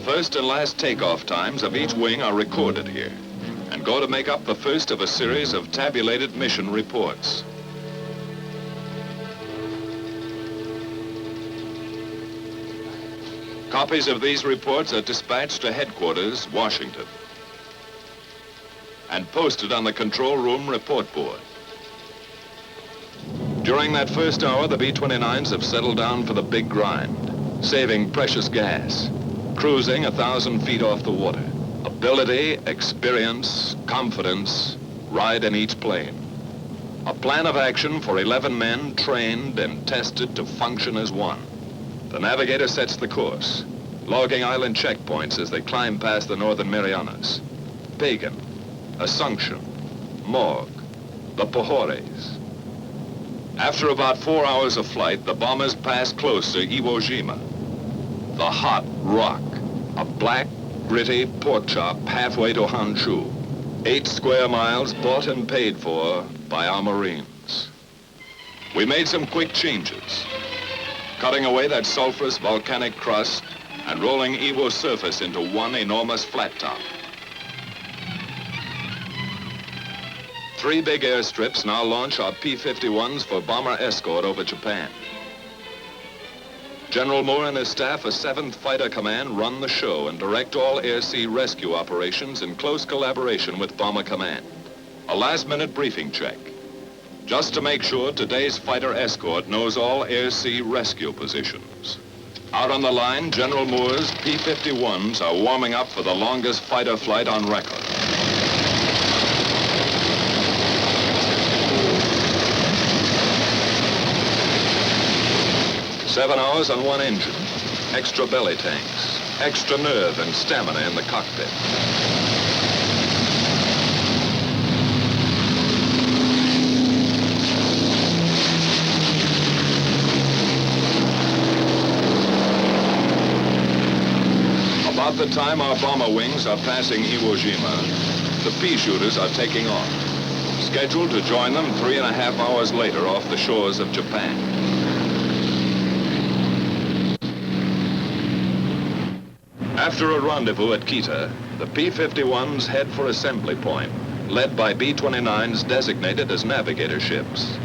First and last takeoff times of each wing are recorded here and go to make up the first of a series of tabulated mission reports. Copies of these reports are dispatched to headquarters, Washington, and posted on the control room report board. During that first hour, the B-29s have settled down for the big grind, saving precious gas, cruising 1,000 feet off the water. Ability, experience, confidence ride in each plane. A plan of action for 11 men trained and tested to function as one. The navigator sets the course, logging island checkpoints as they climb past the Northern Marianas. Pagan, Assumption, Morgue, the Pohores. After about 4 hours of flight, the bombers pass close to Iwo Jima, the hot rock, a black, gritty pork chop halfway to Honshu. 8 square miles bought and paid for by our Marines. We made some quick changes, cutting away that sulfurous volcanic crust and rolling Iwo's surface into one enormous flat top. 3 big airstrips now launch our P-51s for bomber escort over Japan. General Moore and his staff of 7th Fighter Command run the show and direct all air-sea rescue operations in close collaboration with Bomber Command. A last-minute briefing check, just to make sure today's fighter escort knows all air-sea rescue positions. Out on the line, General Moore's P-51s are warming up for the longest fighter flight on record. 7 hours on 1 engine, extra belly tanks, extra nerve and stamina in the cockpit. About the time our bomber wings are passing Iwo Jima, the pea shooters are taking off, scheduled to join them 3.5 hours later off the shores of Japan. After a rendezvous at Kita, the P-51s head for assembly point, led by B-29s designated as navigator ships.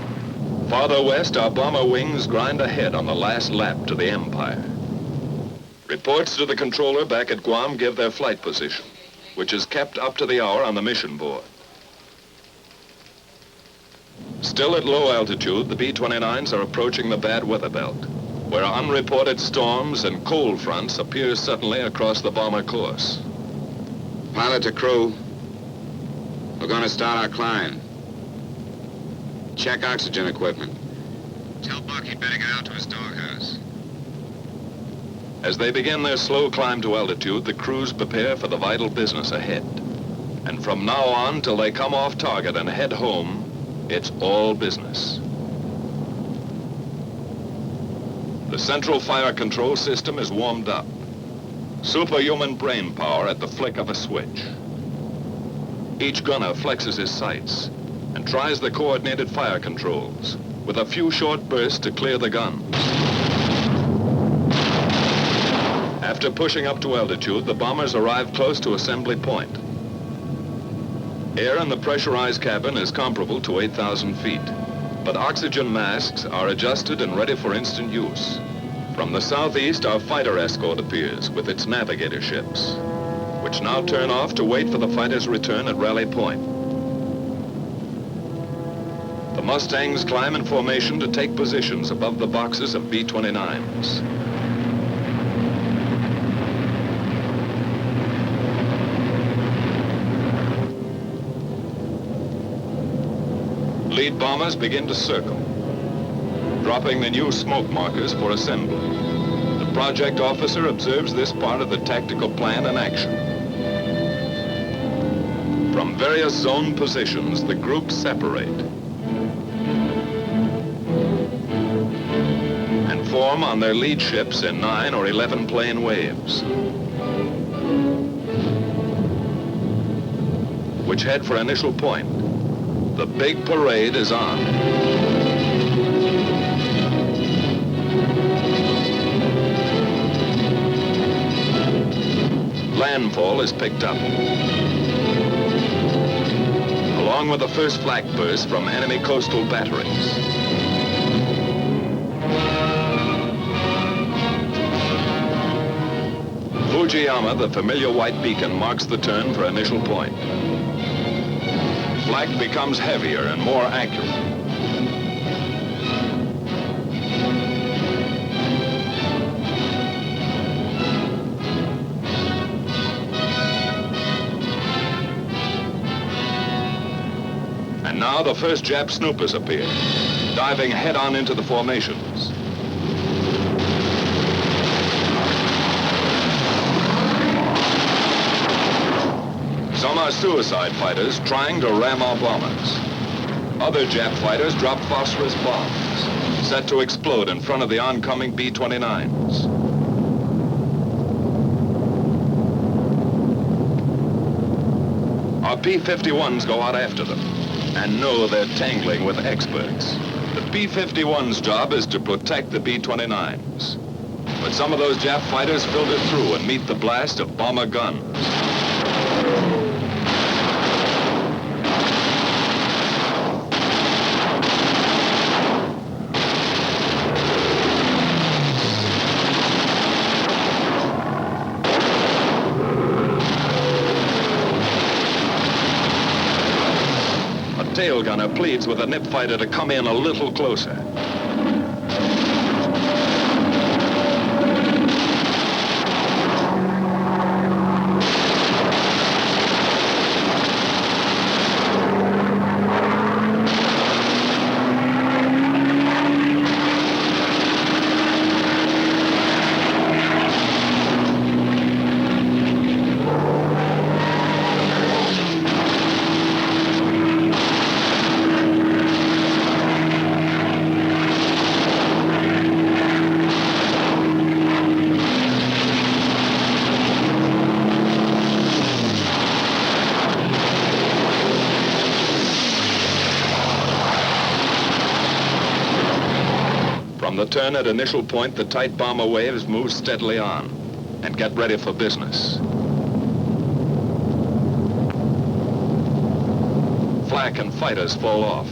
Farther west, our bomber wings grind ahead on the last lap to the Empire. Reports to the controller back at Guam give their flight position, which is kept up to the hour on the mission board. Still at low altitude, the B-29s are approaching the bad weather belt, where unreported storms and cold fronts appear suddenly across the bomber course. Pilot to crew, we're going to start our climb. Check oxygen equipment. Tell Buck he'd better get out to his doghouse. As they begin their slow climb to altitude, the crews prepare for the vital business ahead. And from now on till they come off target and head home, it's all business. The central fire control system is warmed up. Superhuman brain power at the flick of a switch. Each gunner flexes his sights and tries the coordinated fire controls with a few short bursts to clear the gun. After pushing up to altitude, the bombers arrive close to assembly point. Air in the pressurized cabin is comparable to 8,000 feet, but oxygen masks are adjusted and ready for instant use. From the southeast, our fighter escort appears with its navigator ships, which now turn off to wait for the fighters' return at Rally Point. The Mustangs climb in formation to take positions above the boxes of B-29s. Lead bombers begin to circle, dropping the new smoke markers for assembly. The project officer observes this part of the tactical plan in action. From various zone positions, the groups separate and form on their lead ships in 9 or 11 plane waves, which head for initial point. The big parade is on. Landfall is picked up, along with the first flak burst from enemy coastal batteries. Fujiyama, the familiar white beacon, marks the turn for initial point. Flak becomes heavier and more accurate. And now the first Jap snoopers appear, diving head-on into the formations. Some are suicide fighters trying to ram our bombers. Other Jap fighters drop phosphorus bombs, set to explode in front of the oncoming B-29s. Our P-51s go out after them and know they're tangling with experts. The P-51's job is to protect the B-29s. But some of those Jap fighters filter through and meet the blast of bomber guns. Tail gunner pleads with a nip fighter to come in a little closer. From the turn at initial point, the tight bomber waves move steadily on and get ready for business. Flak and fighters fall off.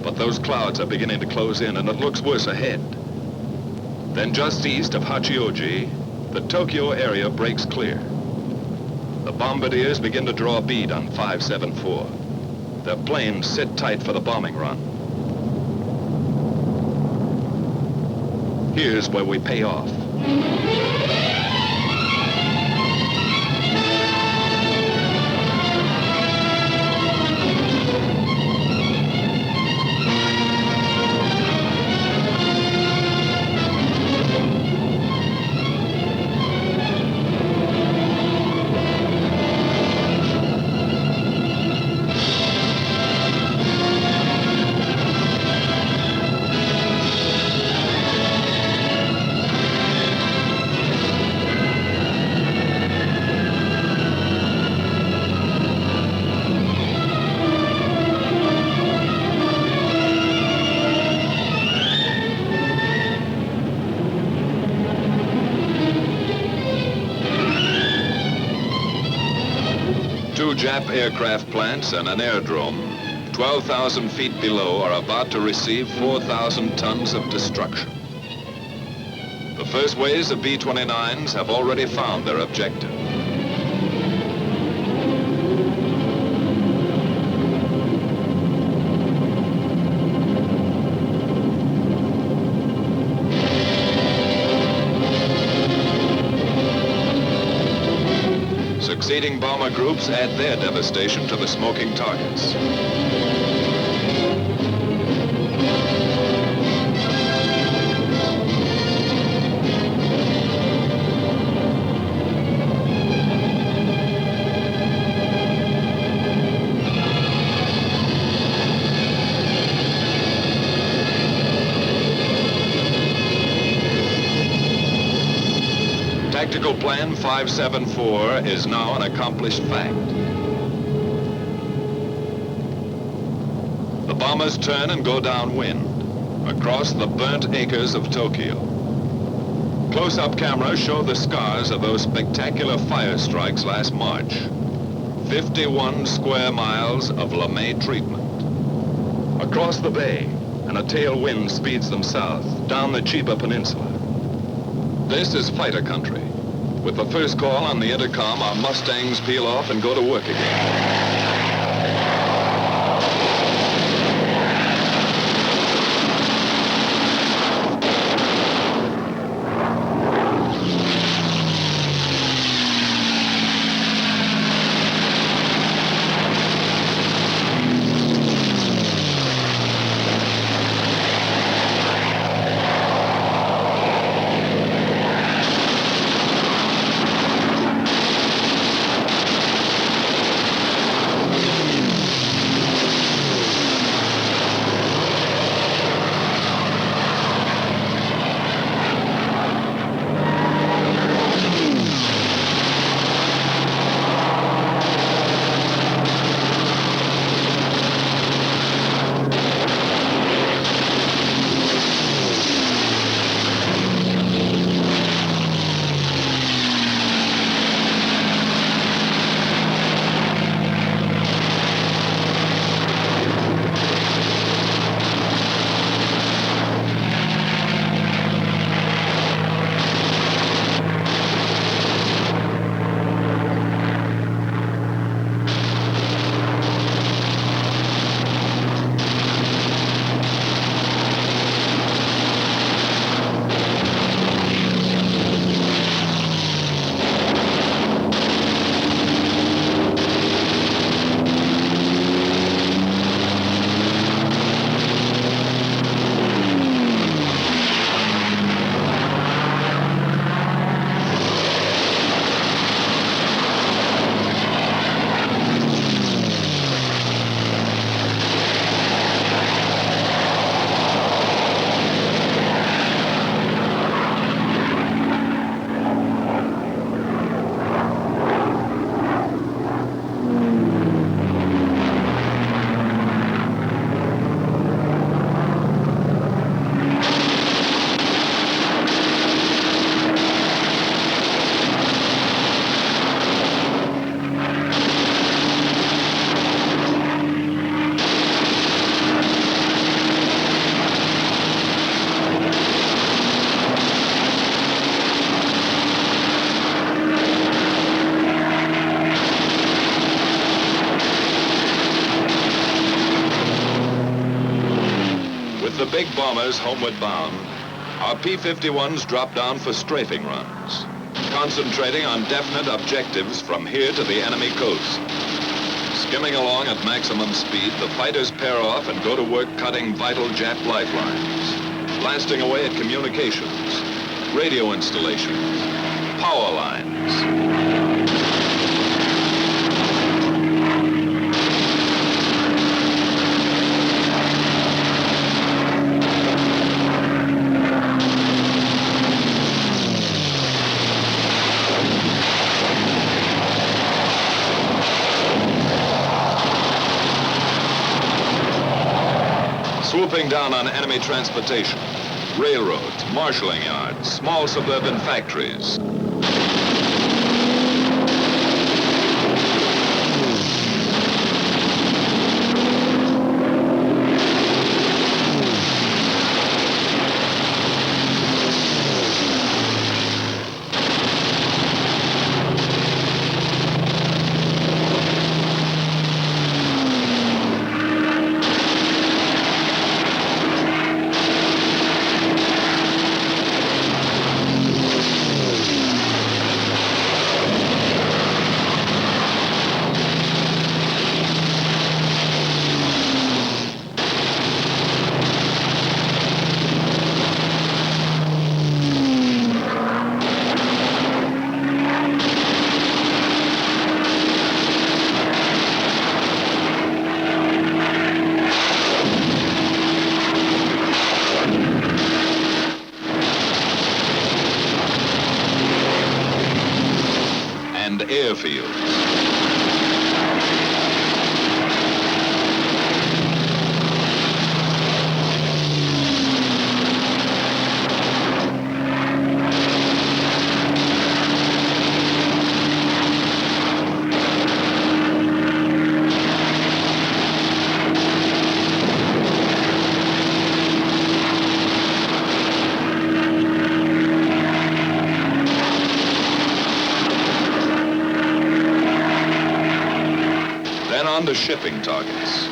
But those clouds are beginning to close in, and it looks worse ahead. Then just east of Hachioji, the Tokyo area breaks clear. The bombardiers begin to draw bead on 574. Their planes sit tight for the bombing run. Here's where we pay off. Jap aircraft plants and an aerodrome 12,000 feet below are about to receive 4,000 tons of destruction. The first waves of B-29s have already found their objective. Succeeding bomber groups add their devastation to the smoking targets. Tactical Plan 574 is now an accomplished fact. The bombers turn and go downwind, across the burnt acres of Tokyo. Close-up cameras show the scars of those spectacular fire strikes last March. 51 square miles of LeMay treatment. Across the bay, and a tail wind speeds them south, down the Chiba Peninsula. This is fighter country. With the first call on the intercom, our Mustangs peel off and go to work again. The big bombers homeward bound, our P-51s drop down for strafing runs, concentrating on definite objectives from here to the enemy coast. Skimming along at maximum speed, the fighters pair off and go to work cutting vital Jap lifelines, blasting away at communications, radio installations, power lines. Swooping down on enemy transportation, railroads, marshalling yards, small suburban factories. shipping targets.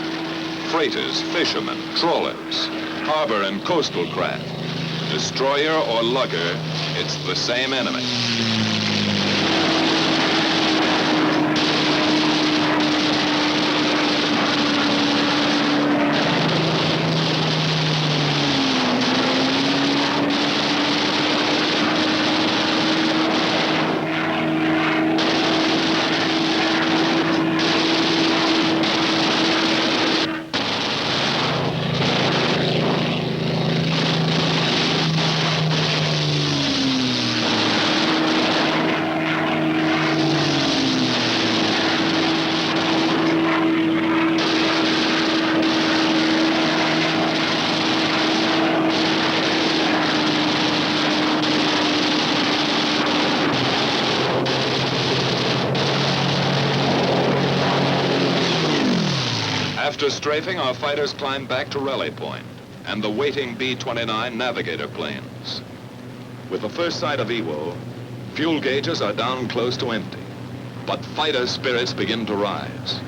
Freighters, fishermen, trawlers, harbor and coastal craft. Destroyer or lugger, it's the same enemy. After strafing, our fighters climb back to Raleigh Point and the waiting B29 Navigator planes. With the first sight of Iwo, fuel gauges are down close to empty, but fighter spirits begin to rise.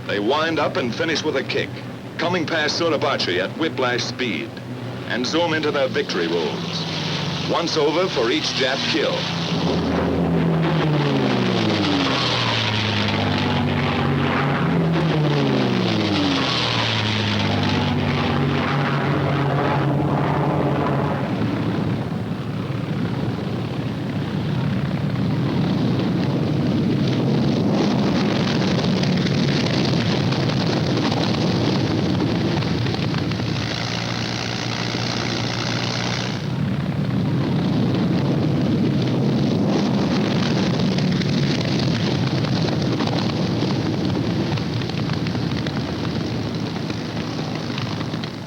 They wind up and finish with a kick, coming past Suribachi at whiplash speed, and zoom into their victory rolls. Once over for each Jap kill.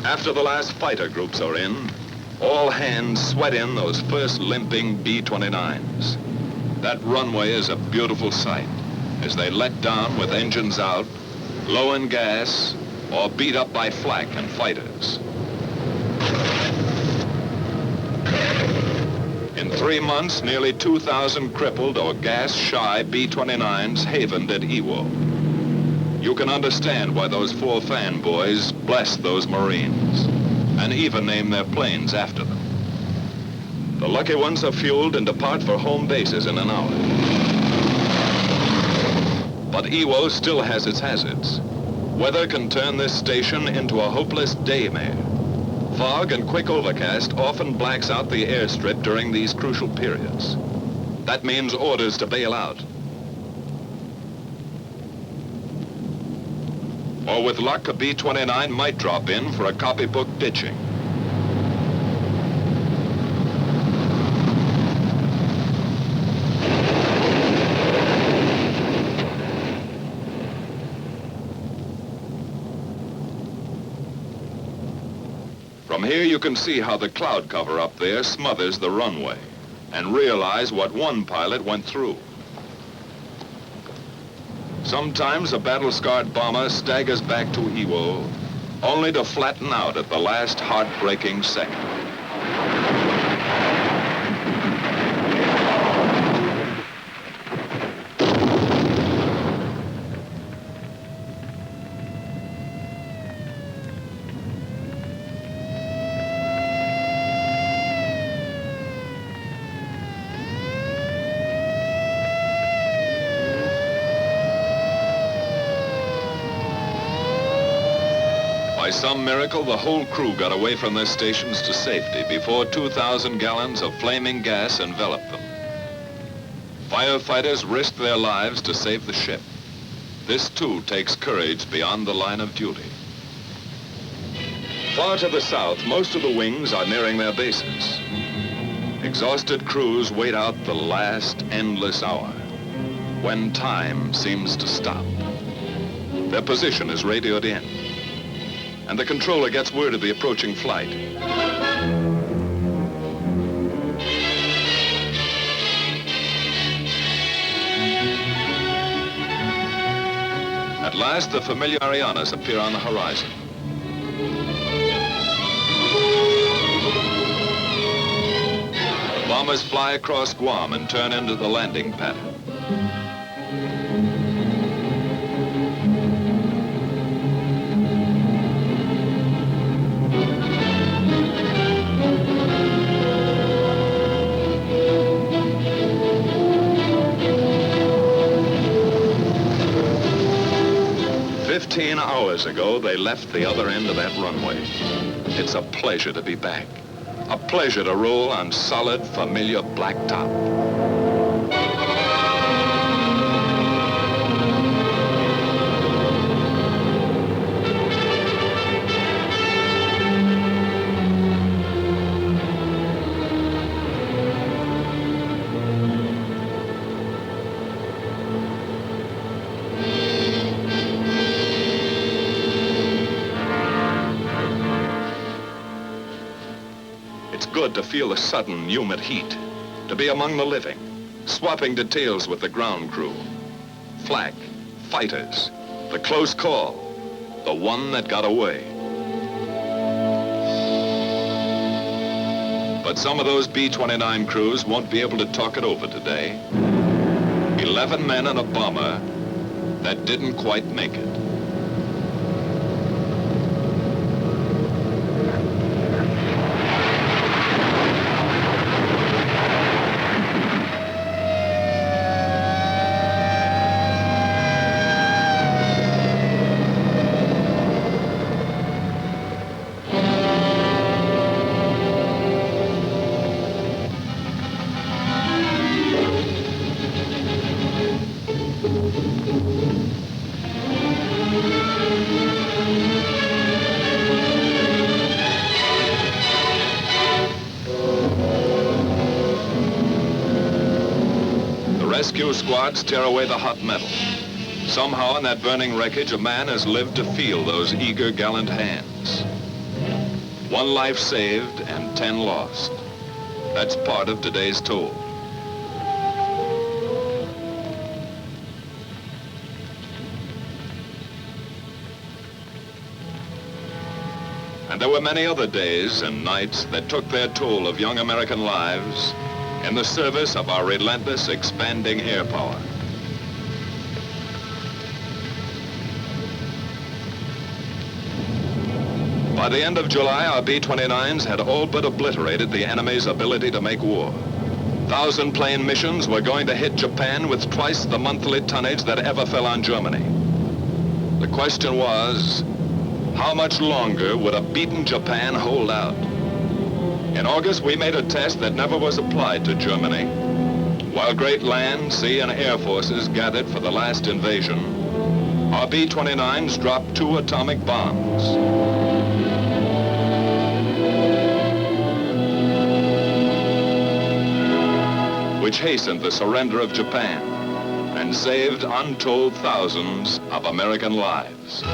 After the last fighter groups are in, all hands sweat in those first limping B-29s. That runway is a beautiful sight as they let down with engines out, low in gas, or beat up by flak and fighters. In 3 months, nearly 2,000 crippled or gas-shy B-29s havened at Iwo. You can understand why those 4 fanboys blessed those Marines and even named their planes after them. The lucky ones are fueled and depart for home bases in an hour. But Iwo still has its hazards. Weather can turn this station into a hopeless daymare. Fog and quick overcast often blacks out the airstrip during these crucial periods. That means orders to bail out. Or with luck, a B-29 might drop in for a copybook ditching. From here you can see how the cloud cover up there smothers the runway and realize what one pilot went through. Sometimes a battle-scarred bomber staggers back to Iwo, only to flatten out at the last heartbreaking second. By some miracle, the whole crew got away from their stations to safety before 2,000 gallons of flaming gas enveloped them. Firefighters risked their lives to save the ship. This, too, takes courage beyond the line of duty. Far to the south, most of the wings are nearing their bases. Exhausted crews wait out the last endless hour, when time seems to stop. Their position is radioed in, and the controller gets word of the approaching flight. At last, the familiar Arianas appear on the horizon. The bombers fly across Guam and turn into the landing pattern. 15 hours ago, they left the other end of that runway. It's a pleasure to be back. A pleasure to roll on solid, familiar blacktop. It's good to feel the sudden, humid heat, to be among the living, swapping details with the ground crew. Flak, fighters, the close call, the one that got away. But some of those B29 crews won't be able to talk it over today. 11 men and a bomber that didn't quite make it. Rescue squads tear away the hot metal. Somehow in that burning wreckage, a man has lived to feel those eager, gallant hands. 1 life saved and 10 lost. That's part of today's toll. And there were many other days and nights that took their toll of young American lives in the service of our relentless, expanding air power. By the end of July, our B-29s had all but obliterated the enemy's ability to make war. 1,000-plane missions were going to hit Japan with twice the monthly tonnage that ever fell on Germany. The question was, how much longer would a beaten Japan hold out? In August, we made a test that never was applied to Germany. While great land, sea, and air forces gathered for the last invasion, our B-29s dropped 2 atomic bombs. Which hastened the surrender of Japan and saved untold thousands of American lives.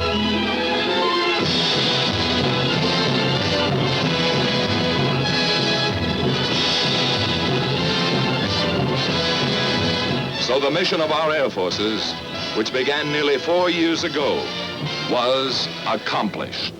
So the mission of our air forces, which began nearly 4 years ago, was accomplished.